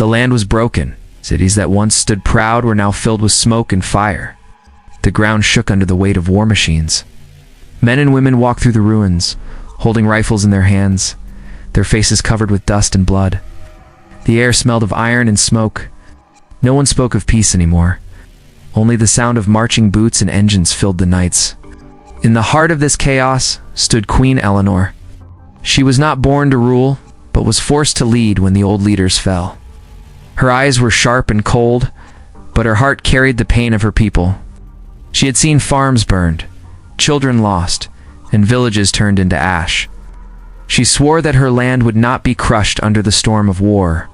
The land was broken. Cities that once stood proud were now filled with smoke and fire. The ground shook under the weight of war machines. Men and women walked through the ruins, holding rifles in their hands, their faces covered with dust and blood. The air smelled of iron and smoke. No one spoke of peace anymore. Only the sound of marching boots and engines filled the nights. In the heart of this chaos stood Queen Eleanor. She was not born to rule, but was forced to lead when the old leaders fell. Her eyes were sharp and cold, but her heart carried the pain of her people. She had seen farms burned, children lost, and villages turned into ash. She swore that her land would not be crushed under the storm of war.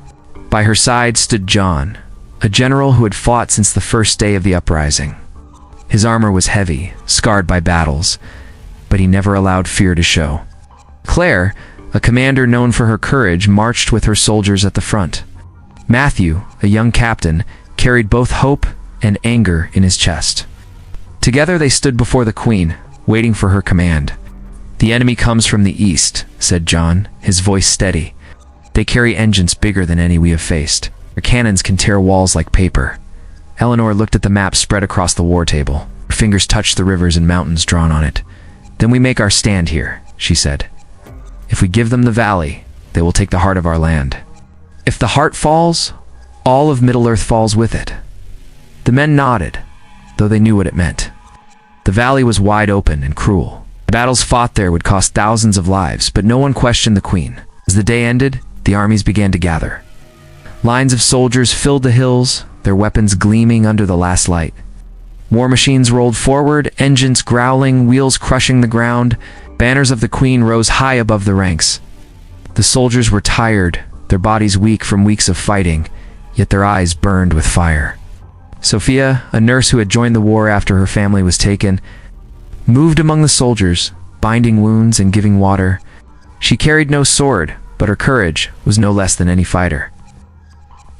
By her side stood John, a general who had fought since the first day of the uprising. His armor was heavy, scarred by battles, but he never allowed fear to show. Claire, a commander known for her courage, marched with her soldiers at the front. Matthew, a young captain, carried both hope and anger in his chest. Together they stood before the Queen, waiting for her command. "The enemy comes from the east," said John, his voice steady. "They carry engines bigger than any we have faced. Their cannons can tear walls like paper." Eleanor looked at the map spread across the war table. Her fingers touched the rivers and mountains drawn on it. "Then we make our stand here," she said. "If we give them the valley, they will take the heart of our land. If the heart falls, all of Middle-earth falls with it." The men nodded, though they knew what it meant. The valley was wide open and cruel. The battles fought there would cost thousands of lives, but no one questioned the Queen. As the day ended, the armies began to gather. Lines of soldiers filled the hills, their weapons gleaming under the last light. War machines rolled forward, engines growling, wheels crushing the ground. Banners of the Queen rose high above the ranks. The soldiers were tired, their bodies weak from weeks of fighting, yet their eyes burned with fire. Sophia, a nurse who had joined the war after her family was taken, moved among the soldiers, binding wounds and giving water. She carried no sword, but her courage was no less than any fighter.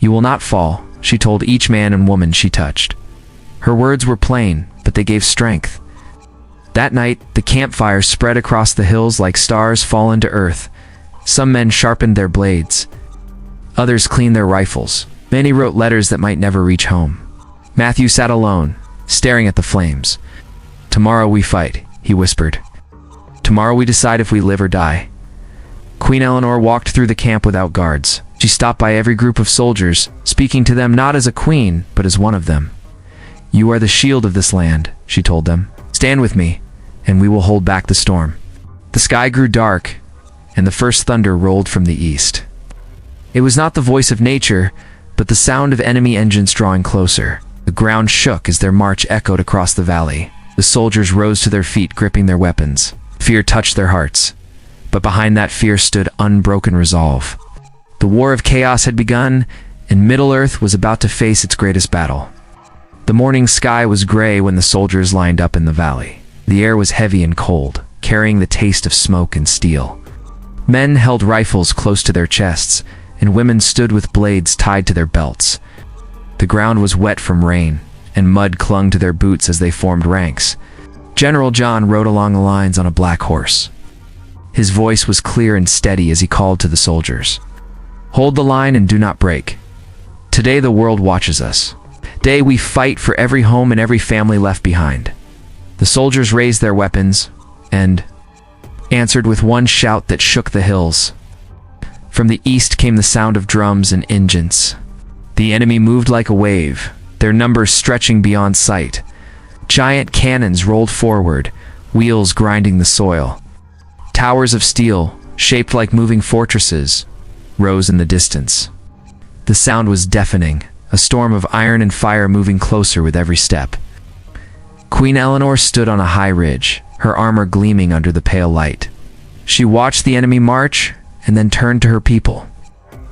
"You will not fall," she told each man and woman she touched. Her words were plain, but they gave strength. That night, the campfire spread across the hills like stars fallen to earth. Some men sharpened their blades. Others cleaned their rifles. Many wrote letters that might never reach home. Matthew sat alone, staring at the flames. "Tomorrow we fight," he whispered. "Tomorrow we decide if we live or die." Queen Eleanor walked through the camp without guards. She stopped by every group of soldiers, speaking to them not as a queen, but as one of them. "You are the shield of this land," she told them. "Stand with me, and we will hold back the storm." The sky grew dark, and the first thunder rolled from the east. It was not the voice of nature, but the sound of enemy engines drawing closer. The ground shook as their march echoed across the valley. The soldiers rose to their feet, gripping their weapons. Fear touched their hearts, but behind that fear stood unbroken resolve. The war of chaos had begun, and Middle-earth was about to face its greatest battle. The morning sky was gray when the soldiers lined up in the valley. The air was heavy and cold, carrying the taste of smoke and steel. Men held rifles close to their chests, and women stood with blades tied to their belts. The ground was wet from rain, and mud clung to their boots as they formed ranks. General John rode along the lines on a black horse. His voice was clear and steady as he called to the soldiers. "Hold the line and do not break. Today the world watches us. Today we fight for every home and every family left behind." The soldiers raised their weapons and answered with one shout that shook the hills. From the east came the sound of drums and engines. The enemy moved like a wave, their numbers stretching beyond sight. Giant cannons rolled forward, wheels grinding the soil. Towers of steel, shaped like moving fortresses, rose in the distance. The sound was deafening, a storm of iron and fire moving closer with every step. Queen Eleanor stood on a high ridge, her armor gleaming under the pale light. She watched the enemy march and then turned to her people.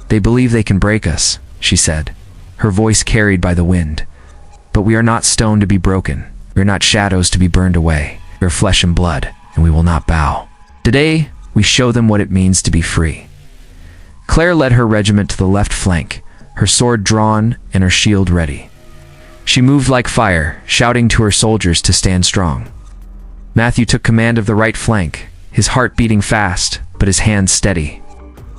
"They believe they can break us," she said, her voice carried by the wind. "But we are not stone to be broken. We are not shadows to be burned away. We are flesh and blood, and we will not bow. Today, we show them what it means to be free." Claire led her regiment to the left flank, her sword drawn and her shield ready. She moved like fire, shouting to her soldiers to stand strong. Matthew took command of the right flank, his heart beating fast, but his hands steady.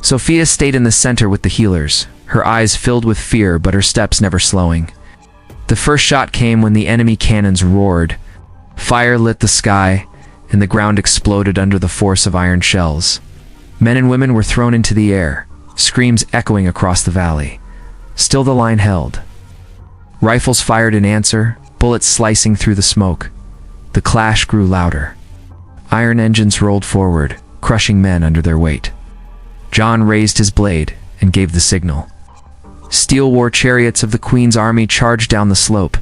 Sophia stayed in the center with the healers, her eyes filled with fear but her steps never slowing. The first shot came when the enemy cannons roared. Fire lit the sky, and the ground exploded under the force of iron shells. Men and women were thrown into the air, screams echoing across the valley. Still the line held. Rifles fired in answer, bullets slicing through the smoke. The clash grew louder. Iron engines rolled forward, crushing men under their weight. John raised his blade and gave the signal. Steel war chariots of the Queen's army charged down the slope.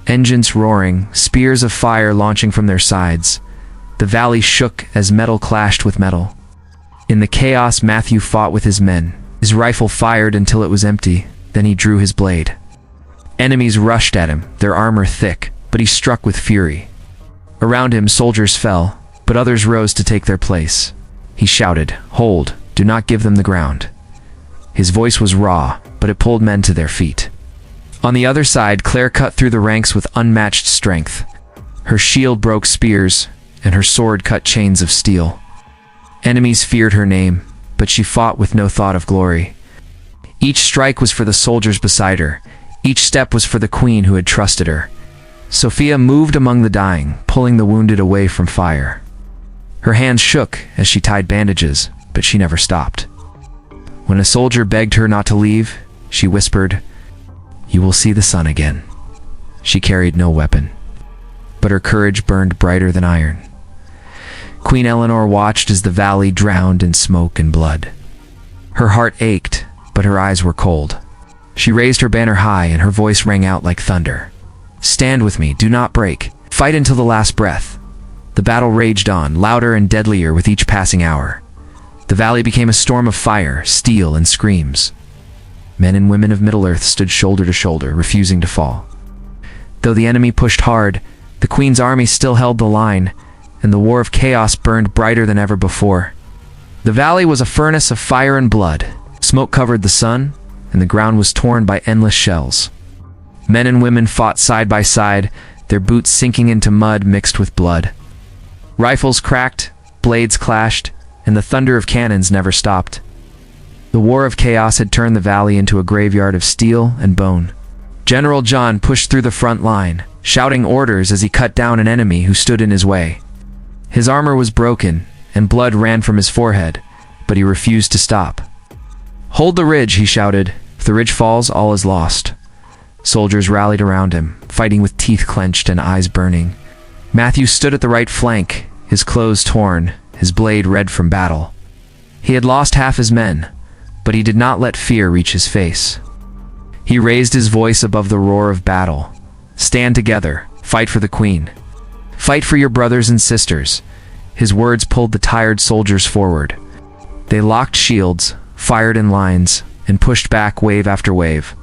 Engines roaring, spears of fire launching from their sides. The valley shook as metal clashed with metal. In the chaos, Matthew fought with his men. His rifle fired until it was empty, then he drew his blade. Enemies rushed at him, their armor thick, but he struck with fury. Around him, soldiers fell, but others rose to take their place. He shouted, "Hold, do not give them the ground." His voice was raw, but it pulled men to their feet. On the other side, Claire cut through the ranks with unmatched strength. Her shield broke spears, and her sword cut chains of steel. Enemies feared her name, but she fought with no thought of glory. Each strike was for the soldiers beside her. Each step was for the Queen who had trusted her. Sophia moved among the dying, pulling the wounded away from fire. Her hands shook as she tied bandages, but she never stopped. When a soldier begged her not to leave, she whispered, "You will see the sun again." She carried no weapon, but her courage burned brighter than iron. Queen Eleanor watched as the valley drowned in smoke and blood. Her heart ached, but her eyes were cold. She raised her banner high and her voice rang out like thunder. "Stand with me, do not break. Fight until the last breath." The battle raged on, louder and deadlier with each passing hour. The valley became a storm of fire, steel, and screams. Men and women of Middle-earth stood shoulder to shoulder, refusing to fall. Though the enemy pushed hard, the Queen's army still held the line, and the war of chaos burned brighter than ever before. The valley was a furnace of fire and blood. Smoke covered the sun, and the ground was torn by endless shells. Men and women fought side by side, their boots sinking into mud mixed with blood. Rifles cracked, blades clashed, and the thunder of cannons never stopped. The war of chaos had turned the valley into a graveyard of steel and bone. General John pushed through the front line, shouting orders as he cut down an enemy who stood in his way. His armor was broken, and blood ran from his forehead, but he refused to stop. "Hold the ridge," he shouted. "If the ridge falls, all is lost." Soldiers rallied around him, fighting with teeth clenched and eyes burning. Matthew stood at the right flank, his clothes torn, his blade red from battle. He had lost half his men, but he did not let fear reach his face. He raised his voice above the roar of battle. "Stand together, fight for the Queen. Fight for your brothers and sisters." His words pulled the tired soldiers forward. They locked shields, fired in lines, and pushed back wave after wave.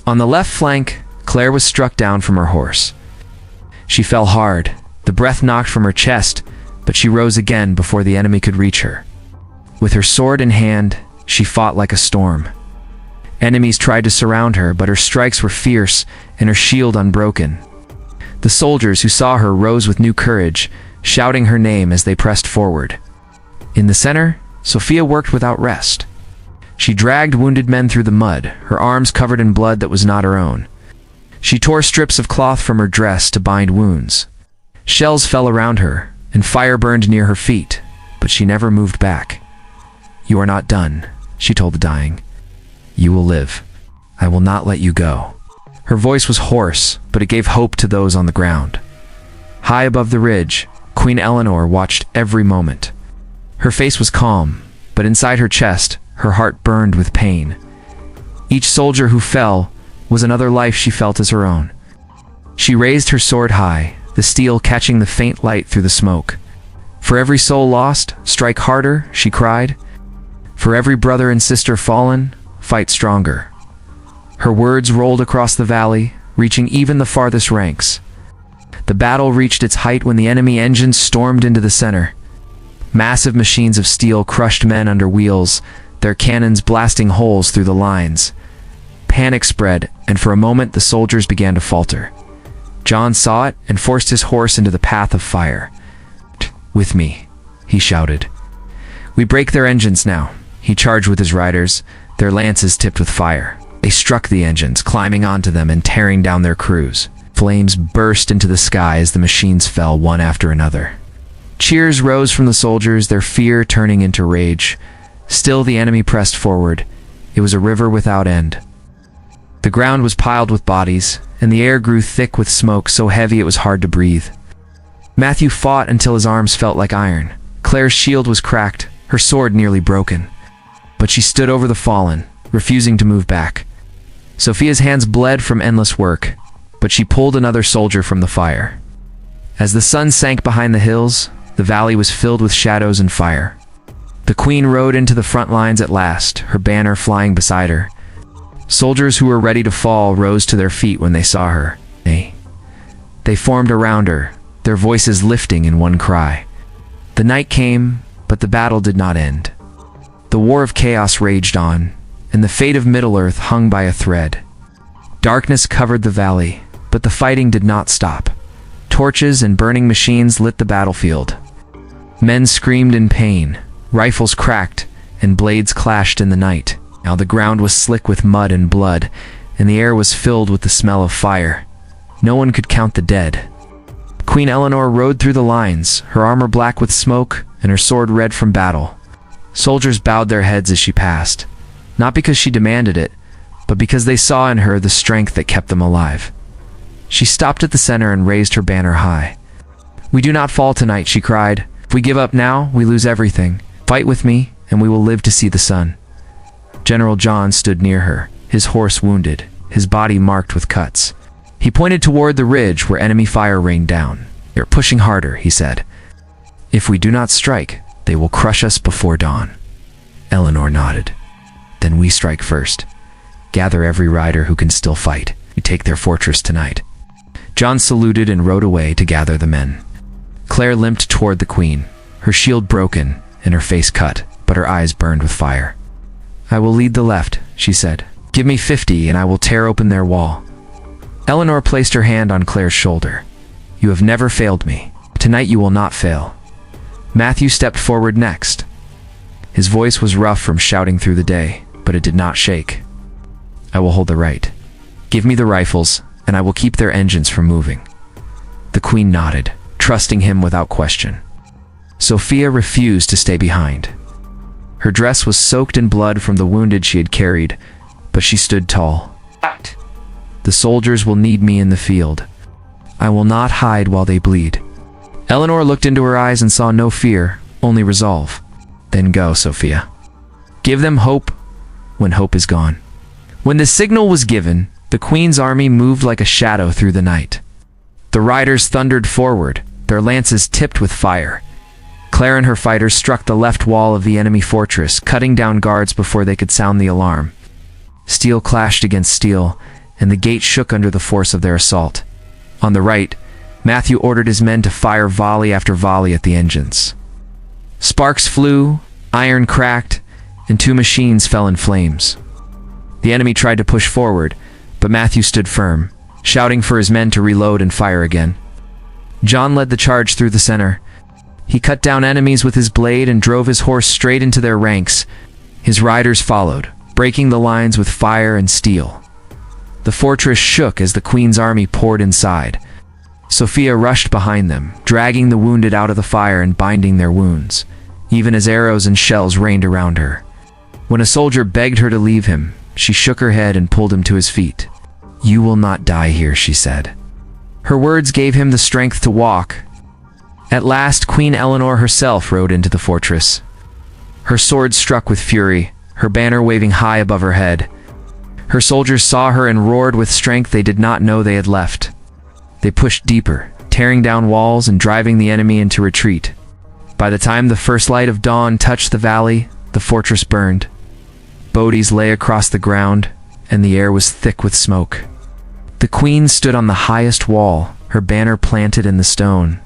On the left flank, Claire was struck down from her horse. She fell hard, the breath knocked from her chest, but she rose again before the enemy could reach her. With her sword in hand, she fought like a storm. Enemies tried to surround her, but her strikes were fierce and her shield unbroken. The soldiers who saw her rose with new courage, shouting her name as they pressed forward. In the center, Sophia worked without rest. She dragged wounded men through the mud, her arms covered in blood that was not her own. She tore strips of cloth from her dress to bind wounds. Shells fell around her, and fire burned near her feet, but she never moved back. "You are not done," she told the dying. "You will live. I will not let you go." Her voice was hoarse, but it gave hope to those on the ground. High above the ridge, Queen Eleanor watched every moment. Her face was calm, but inside her chest, her heart burned with pain. Each soldier who fell was another life she felt as her own. She raised her sword high, the steel catching the faint light through the smoke. "For every soul lost, strike harder," she cried. "For every brother and sister fallen, fight stronger." Her words rolled across the valley, reaching even the farthest ranks. The battle reached its height when the enemy engines stormed into the center. Massive machines of steel crushed men under wheels, their cannons blasting holes through the lines. Panic spread, and for a moment the soldiers began to falter. John saw it and forced his horse into the path of fire. "With me," he shouted. "We break their engines now." He charged with his riders, their lances tipped with fire. They struck the engines, climbing onto them and tearing down their crews. Flames burst into the sky as the machines fell one after another. Cheers rose from the soldiers, their fear turning into rage. Still the enemy pressed forward. It was a river without end. The ground was piled with bodies, and the air grew thick with smoke so heavy it was hard to breathe. Matthew fought until his arms felt like iron. Claire's shield was cracked, her sword nearly broken. But she stood over the fallen, refusing to move back. Sophia's hands bled from endless work, but she pulled another soldier from the fire. As the sun sank behind the hills, the valley was filled with shadows and fire. The queen rode into the front lines at last, her banner flying beside her. Soldiers who were ready to fall rose to their feet when they saw her. They formed around her, their voices lifting in one cry. The night came, but the battle did not end. The war of chaos raged on, and the fate of Middle-earth hung by a thread. Darkness covered the valley, but the fighting did not stop. Torches and burning machines lit the battlefield. Men screamed in pain, rifles cracked, and blades clashed in the night. Now the ground was slick with mud and blood, and the air was filled with the smell of fire. No one could count the dead. Queen Eleanor rode through the lines, her armor black with smoke and her sword red from battle. Soldiers bowed their heads as she passed, not because she demanded it, but because they saw in her the strength that kept them alive. She stopped at the center and raised her banner high. "We do not fall tonight," she cried. "If we give up now, we lose everything. Fight with me, and we will live to see the sun." General John stood near her, his horse wounded, his body marked with cuts. He pointed toward the ridge where enemy fire rained down. "They're pushing harder," he said. "If we do not strike, they will crush us before dawn." Eleanor nodded. "Then we strike first. Gather every rider who can still fight. We take their fortress tonight." John saluted and rode away to gather the men. Claire limped toward the queen, her shield broken and her face cut, but her eyes burned with fire. "I will lead the left," she said. "Give me 50 and I will tear open their wall." Eleanor placed her hand on Claire's shoulder. "You have never failed me. Tonight you will not fail." Matthew stepped forward next. His voice was rough from shouting through the day, but it did not shake. "I will hold the right. Give me the rifles, and I will keep their engines from moving." The queen nodded, trusting him without question. Sophia refused to stay behind. Her dress was soaked in blood from the wounded she had carried, but she stood tall. "The soldiers will need me in the field. I will not hide while they bleed." Eleanor looked into her eyes and saw no fear, only resolve. "Then go, Sophia. Give them hope when hope is gone." When the signal was given, the queen's army moved like a shadow through the night. The riders thundered forward, their lances tipped with fire. Claire and her fighters struck the left wall of the enemy fortress, cutting down guards before they could sound the alarm. Steel clashed against steel, and the gate shook under the force of their assault. On the right, Matthew ordered his men to fire volley after volley at the engines. Sparks flew, iron cracked, and 2 machines fell in flames. The enemy tried to push forward, but Matthew stood firm, shouting for his men to reload and fire again. John led the charge through the center. He cut down enemies with his blade and drove his horse straight into their ranks. His riders followed, breaking the lines with fire and steel. The fortress shook as the queen's army poured inside. Sophia rushed behind them, dragging the wounded out of the fire and binding their wounds, even as arrows and shells rained around her. When a soldier begged her to leave him, she shook her head and pulled him to his feet. "You will not die here," she said. Her words gave him the strength to walk. At last, Queen Eleanor herself rode into the fortress. Her sword struck with fury, her banner waving high above her head. Her soldiers saw her and roared with strength they did not know they had left. They pushed deeper, tearing down walls and driving the enemy into retreat. By the time the first light of dawn touched the valley, the fortress burned. Bodies lay across the ground, and the air was thick with smoke. The queen stood on the highest wall, her banner planted in the stone.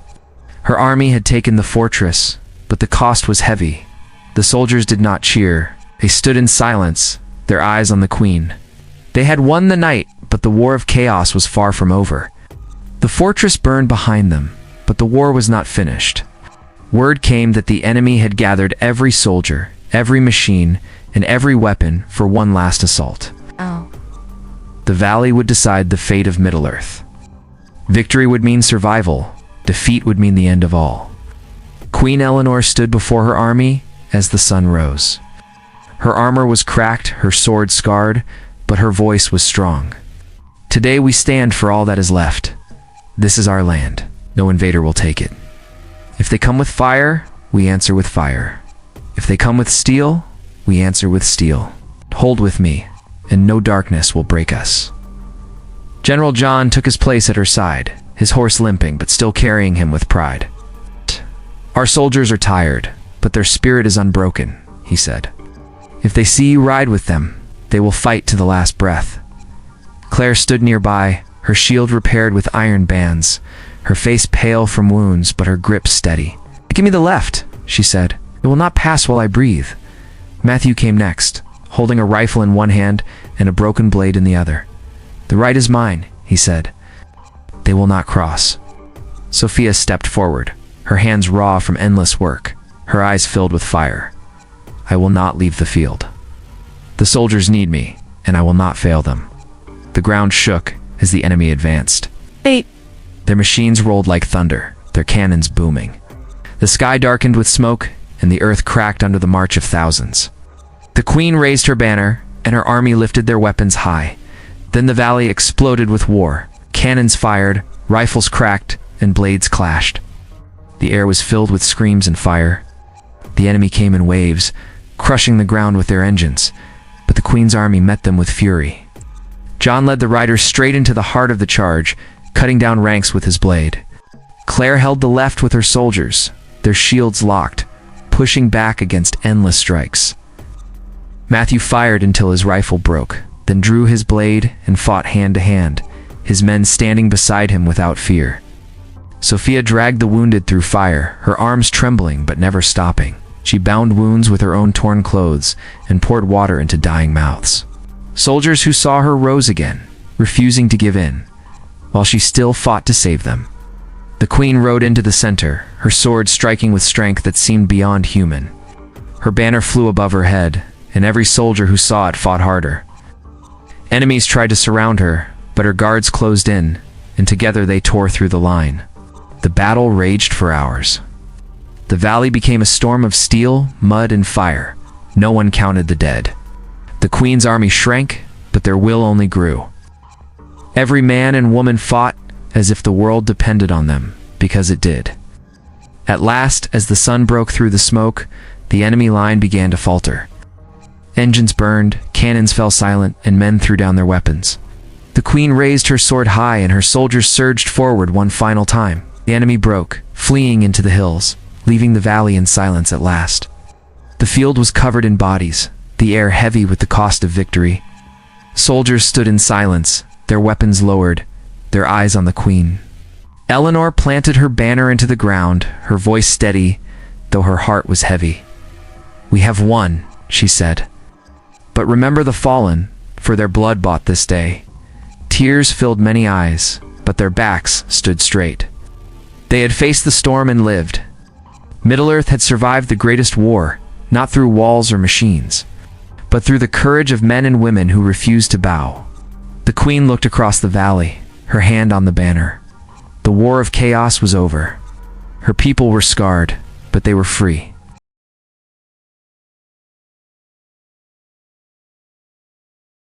Her army had taken the fortress, but the cost was heavy. The soldiers did not cheer. They stood in silence, their eyes on the queen. They had won the night, but the war of chaos was far from over. The fortress burned behind them, but the war was not finished. Word came that the enemy had gathered every soldier, every machine, and every weapon for one last assault. Oh. The valley would decide the fate of Middle-earth. Victory would mean survival. Defeat would mean the end of all. Queen Eleanor stood before her army as the sun rose. Her armor was cracked, her sword scarred, but her voice was strong. Today we stand for all that is left. This is our land. No invader will take it. If they come with fire, we answer with fire. If they come with steel, we answer with steel. Hold with me, and no darkness will break us. General John took his place at her side, his horse limping but still carrying him with pride. Our soldiers are tired, but their spirit is unbroken, he said. If they see you ride with them, they will fight to the last breath. Claire stood nearby, her shield repaired with iron bands, her face pale from wounds but her grip steady. Give me the left, she said. It will not pass while I breathe. Matthew came next, holding a rifle in one hand and a broken blade in the other. The right is mine, he said. They will not cross. Sophia stepped forward, her hands raw from endless work, her eyes filled with fire. I will not leave the field. The soldiers need me, and I will not fail them. The ground shook as the enemy advanced. Their machines rolled like thunder, their cannons booming. The sky darkened with smoke, and the earth cracked under the march of thousands. The queen raised her banner, and her army lifted their weapons high. Then the valley exploded with war. Cannons fired, rifles cracked, and blades clashed. The air was filled with screams and fire. The enemy came in waves, crushing the ground with their engines, but the queen's army met them with fury. John led the riders straight into the heart of the charge, cutting down ranks with his blade. Claire held the left with her soldiers, their shields locked, pushing back against endless strikes. Matthew fired until his rifle broke, then drew his blade and fought hand to hand, his men standing beside him without fear. Sophia dragged the wounded through fire, her arms trembling but never stopping. She bound wounds with her own torn clothes and poured water into dying mouths. Soldiers who saw her rose again, refusing to give in, while she still fought to save them. The queen rode into the center, her sword striking with strength that seemed beyond human. Her banner flew above her head, and every soldier who saw it fought harder. Enemies tried to surround her, but her guards closed in, and together they tore through the line. The battle raged for hours. The valley became a storm of steel, mud, and fire. No one counted the dead. The queen's army shrank, but their will only grew. Every man and woman fought as if the world depended on them, because it did. At last, as the sun broke through the smoke, the enemy line began to falter. Engines burned, cannons fell silent, and men threw down their weapons. The queen raised her sword high and her soldiers surged forward one final time. The enemy broke, fleeing into the hills, leaving the valley in silence at last. The field was covered in bodies, the air heavy with the cost of victory. Soldiers stood in silence, their weapons lowered, their eyes on the queen. Eleanor planted her banner into the ground, her voice steady, though her heart was heavy. "We have won," she said. "But remember the fallen, for their blood bought this day." Tears filled many eyes, but their backs stood straight. They had faced the storm and lived. Middle-earth had survived the greatest war, not through walls or machines, but through the courage of men and women who refused to bow. The queen looked across the valley, her hand on the banner. The war of chaos was over. Her people were scarred, but they were free.